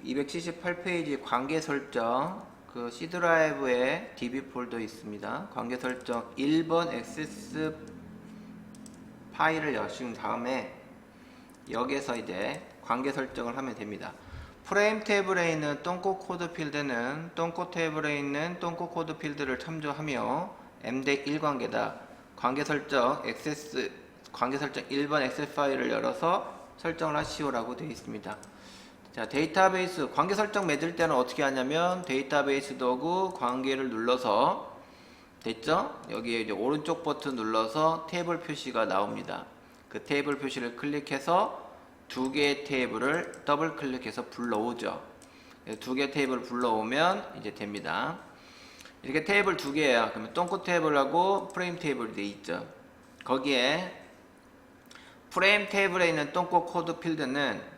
278페이지 관계 설정 그 C 드라이브에 DB 폴더 있습니다. 관계 설정 1번 액세스 파일을 여신 다음에 여기서 이제 관계 설정을 하면 됩니다. 프레임 테이블에 있는 똥꼬 코드 필드는 똥꼬 테이블에 있는 똥꼬 코드 필드를 참조하며 M-1 관계다. 관계 설정 1번 엑셀 파일을 열어서 설정을 하시오라고 되어 있습니다. 자, 데이터베이스 관계 설정 맺을 때는 어떻게 하냐면 데이터베이스 도구 관계를 눌러서 됐죠? 여기에 이제 오른쪽 버튼 눌러서 테이블 표시가 나옵니다. 그 테이블 표시를 클릭해서 두 개의 테이블을 더블 클릭해서 불러오죠. 두 개의 테이블을 불러오면 이제 됩니다. 이렇게 테이블 두 개예요. 그러면 똥꼬 테이블하고 프레임 테이블이 되어 있죠. 거기에 프레임 테이블에 있는 똥꼬 코드 필드는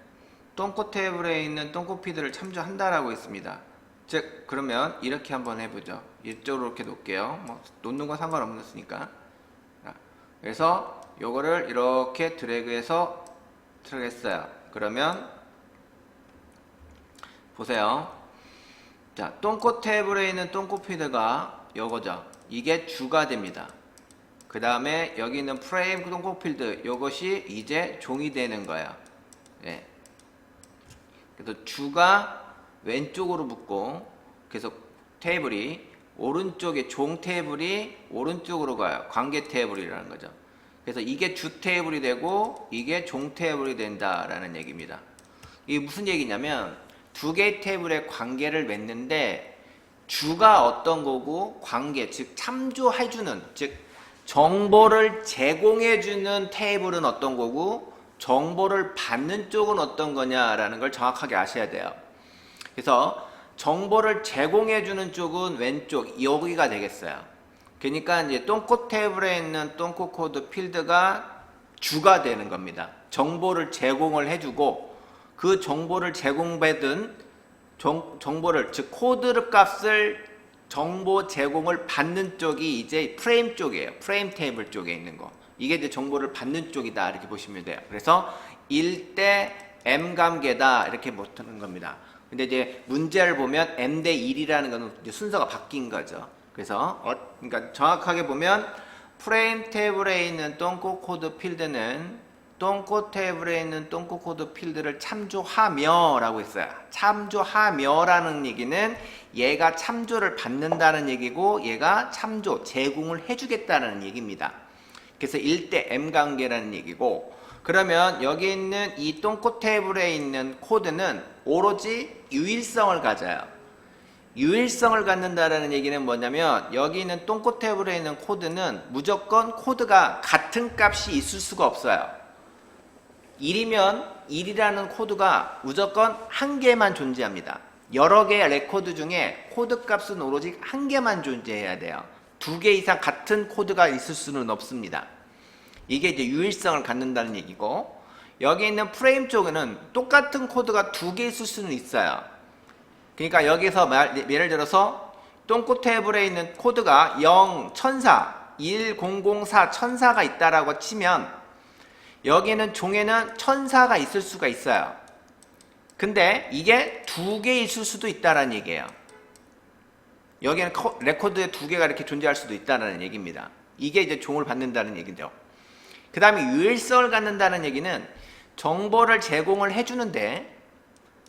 똥꼬 테이블에 있는 똥꼬 필드를 참조한다라고 있습니다. 즉 그러면 이렇게 한번 해보죠. 이쪽으로 이렇게 놓을게요. 뭐 놓는 건 상관없으니까. 그래서 요거를 이렇게 드래그해서 들어갔어요. 그러면 보세요. 자, 똥꼬 테이블에 있는 똥꼬 필드가 요거죠. 이게 주가 됩니다. 그 다음에 여기 있는 프레임 똥꼬 필드 요것이 이제 종이 되는 거예요. 예. 그래서 주가 왼쪽으로 붙고 그래서 테이블이 오른쪽에 종 테이블이 오른쪽으로 가요. 관계 테이블이라는 거죠. 그래서 이게 주 테이블이 되고 이게 종 테이블이 된다라는 얘기입니다. 이게 무슨 얘기냐면 두 개의 테이블의 관계를 맺는데 주가 어떤 거고 관계 즉 참조해주는 즉 정보를 제공해주는 테이블은 어떤 거고 정보를 받는 쪽은 어떤 거냐라는 걸 정확하게 아셔야 돼요. 그래서 정보를 제공해주는 쪽은 왼쪽 여기가 되겠어요. 그러니까 이제 똥꼬 테이블에 있는 똥꼬 코드 필드가 주가 되는 겁니다. 정보를 제공을 해주고 그 정보를 제공받은 정보를 즉 코드 값을 정보 제공을 받는 쪽이 이제 프레임 쪽이에요. 프레임 테이블 쪽에 있는 거. 이게 이제 정보를 받는 쪽이다 이렇게 보시면 돼요. 그래서 1대 M 관계다 이렇게 보는 겁니다. 근데 이제 문제를 보면 M 대 1이라는 거는 이제 순서가 바뀐 거죠. 그래서 그러니까 정확하게 보면 프레임 테이블에 있는 똥꼬 코드 필드는 똥꼬 테이블에 있는 똥꼬 코드 필드를 참조하며 라고 했어요. 참조하며 라는 얘기는 얘가 참조를 받는다는 얘기고 얘가 참조, 제공을 해주겠다는 얘기입니다. 그래서 1대 M 관계라는 얘기고 그러면 여기 있는 이 똥꼬 테이블에 있는 코드는 오로지 유일성을 가져요. 유일성을 갖는다라는 얘기는 뭐냐면 여기 있는 똥꼬 테이블에 있는 코드는 무조건 코드가 같은 값이 있을 수가 없어요. 1이면 1이라는 코드가 무조건 한 개만 존재합니다. 여러 개의 레코드 중에 코드 값은 오로지 한 개만 존재해야 돼요. 두 개 이상 같은 코드가 있을 수는 없습니다. 이게 이제 유일성을 갖는다는 얘기고 여기 있는 프레임 쪽에는 똑같은 코드가 두 개 있을 수는 있어요. 그러니까 여기서 예를 들어서 똥꼬 테이블에 있는 코드가 0, 1004, 1004, 1004가 있다라고 치면 여기는 종에는 1004가 있을 수가 있어요. 근데 이게 두 개 있을 수도 있다라는 얘기예요. 여기는 레코드에 두 개가 이렇게 존재할 수도 있다는 얘기입니다. 이게 이제 종을 받는다는 얘기죠. 그 다음에 유일성을 갖는다는 얘기는 정보를 제공을 해주는데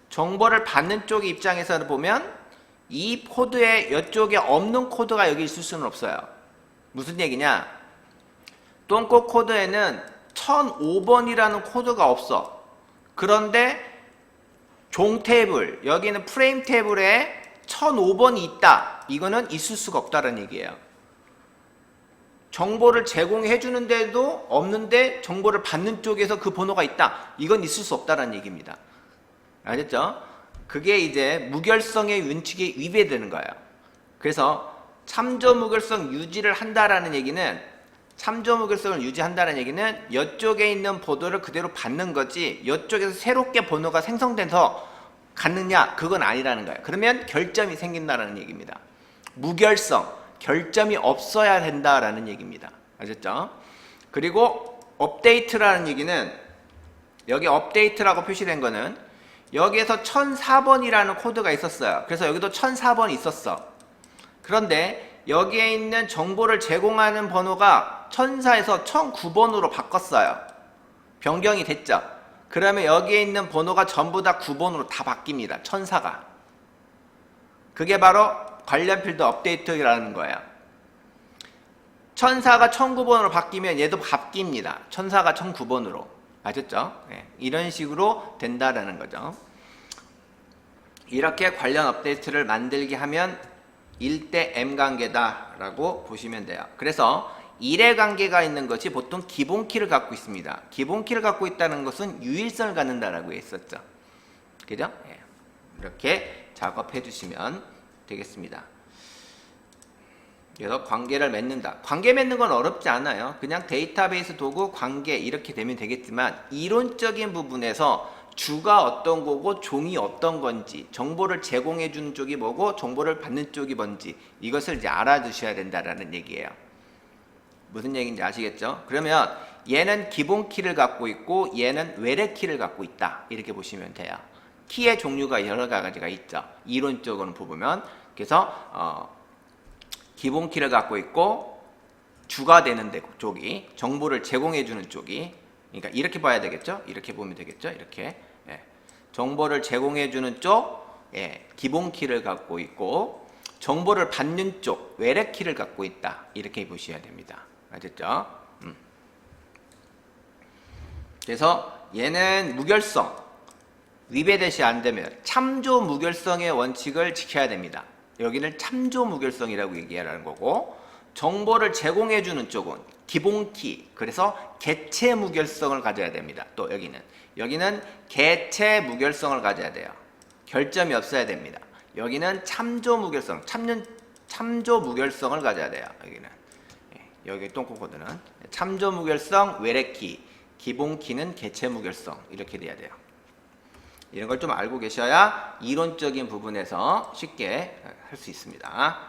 정보를 받는 쪽 입장에서 보면 이 코드에 이쪽에 없는 코드가 여기 있을 수는 없어요. 무슨 얘기냐? 똥꼬 코드에는 1005번이라는 코드가 없어. 그런데 종 테이블, 여기는 프레임 테이블에 1005번이 있다. 이거는 있을 수가 없다는 얘기예요. 정보를 제공해 주는데도 없는데 정보를 받는 쪽에서 그 번호가 있다. 이건 있을 수 없다는 얘기입니다. 알겠죠? 그게 이제 무결성의 원칙에 위배되는 거예요. 그래서 참조 무결성 유지를 한다라는 얘기는 참조 무결성을 유지한다는 얘기는 이쪽에 있는 번호를 그대로 받는 거지 이쪽에서 새롭게 번호가 생성돼서 갖느냐 그건 아니라는 거예요. 그러면 결점이 생긴다는 얘기입니다. 무결성, 결점이 없어야 된다라는 얘기입니다. 아셨죠? 그리고 업데이트라는 얘기는 여기 업데이트라고 표시된 거는 여기에서 1004번이라는 코드가 있었어요. 그래서 여기도 1004번이 있었어. 그런데 여기에 있는 정보를 제공하는 번호가 1004에서 1009번으로 바꿨어요. 변경이 됐죠. 그러면 여기에 있는 번호가 전부 다 9번으로 다 바뀝니다. 1004가. 그게 바로 관련 필드 업데이트라는 거예요. 1004가 1009번으로 바뀌면 얘도 바뀝니다. 1004가 1009번으로. 아셨죠? 네. 이런 식으로 된다라는 거죠. 이렇게 관련 업데이트를 만들게 하면 1대 M 관계다라고 보시면 돼요. 그래서 1의 관계가 있는 것이 보통 기본 키를 갖고 있습니다. 기본 키를 갖고 있다는 것은 유일성을 갖는다라고 했었죠. 그죠? 예. 이렇게 작업해 주시면 되겠습니다. 그래서 관계를 맺는다. 관계 맺는 건 어렵지 않아요. 그냥 데이터베이스 도구 관계 이렇게 되면 되겠지만 이론적인 부분에서 주가 어떤 거고 종이 어떤 건지 정보를 제공해 주는 쪽이 뭐고 정보를 받는 쪽이 뭔지 이것을 이제 알아두셔야 된다라는 얘기예요. 무슨 얘기인지 아시겠죠? 그러면 얘는 기본 키를 갖고 있고 얘는 외래 키를 갖고 있다. 이렇게 보시면 돼요. 키의 종류가 여러 가지가 있죠. 이론적으로 보면 그래서 기본 키를 갖고 있고 주가 되는 쪽이 정보를 제공해 주는 쪽이 그러니까 이렇게 봐야 되겠죠? 이렇게 보면 되겠죠? 이렇게 예. 정보를 제공해 주는 쪽 예. 기본 키를 갖고 있고 정보를 받는 쪽 외래 키를 갖고 있다. 이렇게 보셔야 됩니다. 아셨죠? 그래서 얘는 무결성 위배대시 안 되면 참조 무결성의 원칙을 지켜야 됩니다. 여기는 참조 무결성이라고 얘기하라는 거고 정보를 제공해 주는 쪽은 기본 키 그래서 개체 무결성을 가져야 됩니다. 또 여기는 개체 무결성을 가져야 돼요. 결점이 없어야 됩니다. 여기는 참조 무결성 참조 무결성을 가져야 돼요. 여기 똥꼬 코드는 참조 무결성 외래 키 기본 키는 개체 무결성 이렇게 돼야 돼요. 이런 걸 좀 알고 계셔야 이론적인 부분에서 쉽게 할 수 있습니다.